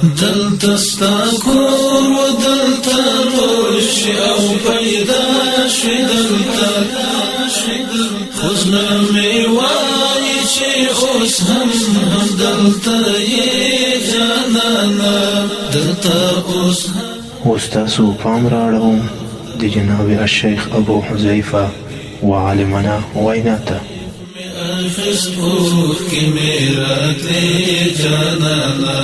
دلته ستا کور و دلته روش او پیدا شوی دلته خو زړه مې وایي چې اوس هم دلته یې جانانه دلته اوس تاسو پام راړوم د جناب الشیخ ابو حذیفه وعالمنا وینا ته اخست اوخی میراتلی جانانا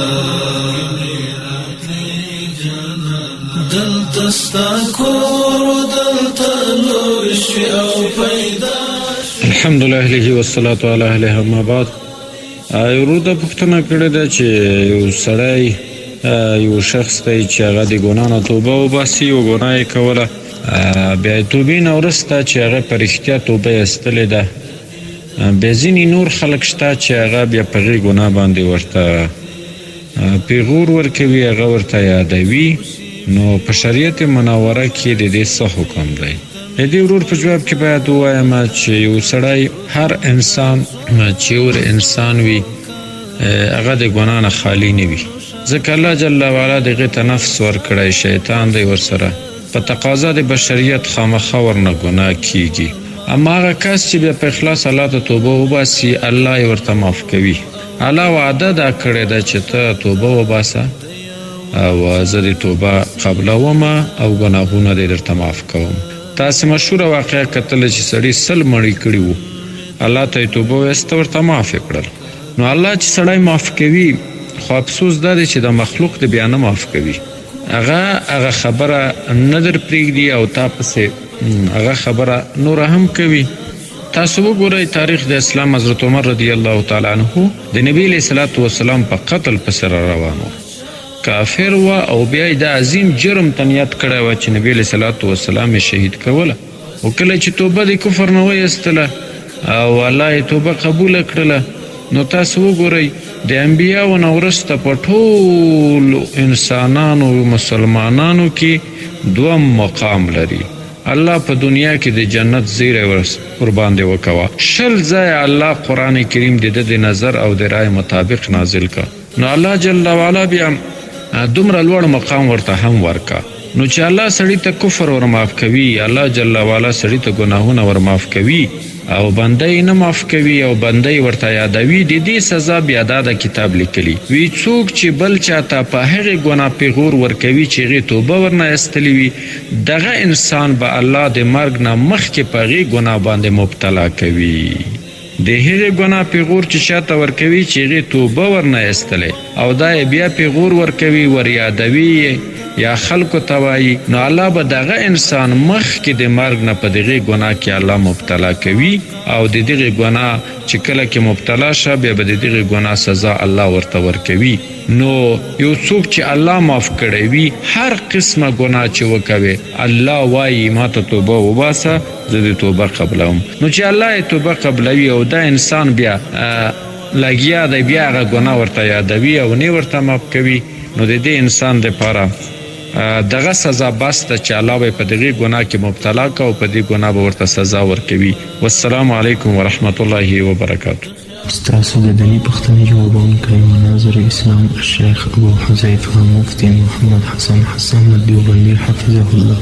دلتا ستا کور و دلتا لوشی او پیدا الحمد لله والصلاة علی اهله اما بعد وروته پوښتنه کړې ده چې یو سړی یو شخص دی چې هغه د ګناه نه توبه وباسي او ګناه یې کوله بیا یې توبې نه وروسته چې هغه په رښتیا توبه یې ایستلې ده بیا ځینې نور خلک شته چې هغه بیا په هغې ګناه باندې ورته پیغور ورکوي هغه ورته یادوي نو په شریعت منوره کې د دې څه حکم دی د دې ورور په جواب کې باید ووایم چې یو سړی هر انسان چې یو انسان وي هغه د ګناه نه خالي نه وي ځکه الله جل وعلا د هغې ته نفس ورکړی شیطان دی ورسره په تقاضا د بشریت خامخا ورنه ګناه کیږي اما هغه کس چې بیا په اخلاص الله ته توبه وباسي الله یې ورته معاف کوي الله وعده دا کړې ده چې ته توبه وباسه او زه د توبه قبلوم او ګناهونه دې درته معاف کوم تاسې مشهوره واقعه کتله چې سړي 100 مړي کړي وو الله ته یې توبه ویسته ورته معاف یې کړل نو الله چې سړی معاف کوي خو افسوس دا دی چې د مخلوق د بیا نه معاف کوي هغه خبره نه در پرېږدي او تا پسې هغه خبره نور هم کوي تاسو وګورئ تاریخ د اسلام حضرت عمر رضی الله تعالی عنه د نبی علیه الصلاة والسلام په قتل پسې را روان و کافر و او بیا یې د عظیم جرم ته نیت کړی و چې نبی علیه الصلاة والسلام یې شهید کوله او کله چې توبه د کفر نه وایستله او الله یې توبه قبوله کړله نو تاسو وګورئ د انبیاو نه وروسته په ټولو انسانانو مسلمانانو کې دوم مقام لري الله په دنیا کې د جنت زیری ورباندې وکوه 20 ځایه الله قرآن کریم د ده د نظر او د رای مطابق نازل کا نو الله جل وعلا بیا دومره لوړ مقام ورته هم ورکا نو چې الله سړی ته کفر ورمعاف کوي الله جل وعلا سړی ته ګناهونه ورمعاف کوي او بنده یې نه معاف کوي او بنده یې ورته یادوي د دې سزا بیا دا د کتاب لیکلي وی څوک چې بل چاته په هغې ګناه پیغور ورکوي چې هغې توبه ورنه ایستلې وي دغه انسان به الله د مرګ نه مخکې په هغې ګناه باندې مبتلا کوي د هغې ګناه پیغور چې چاته ورکوي چې هغې توبه ورنه ایستلی او دا یې بیا پیغور ورکوي وریادوي یا خلکو ته وایي نو الله به دغه انسان مخکې د مرګ نه په دغې ګناه کې الله مبتلا کوي او د دغې ګناه چې کله کې مبتلا شه بیا به د دغې ګناه سزا الله ورته ورکوي نو یو څوک چې الله معاف کړی وي هر قسمه ګناه چې وکوي الله وایي ما ته توبه وباسه زه د توبه قبلوم نو چې الله یې توبه قبلوي او دا انسان بیا لګیا دی بیا هغه ګناه ورته یادوي او نه ورته معاف کوي نو د دې انسان دپاره دغه سزا بس ده چې الله به په دغې ګناه کې مبتلا که او په دې ګناه به ورته سزا ورکوي والسلام علیکم ورحمت الله وبرکاته ستاسو د دیني پوښتنې جوابونکی مناظر اسلام الشیخ ابو حذیفه مفتي محمد حسن الدیوبندي حفظه الله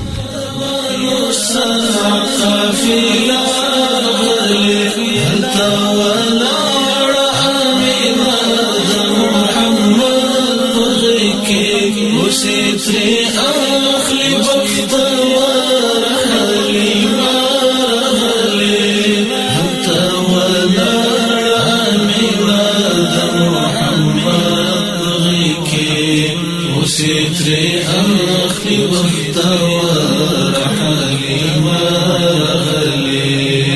وسيتري أخلي بختر ورحلي مرحلي أنت ولا عمينا محمد ضيكي وسيتري أخلي بختر ورحلي مرحلي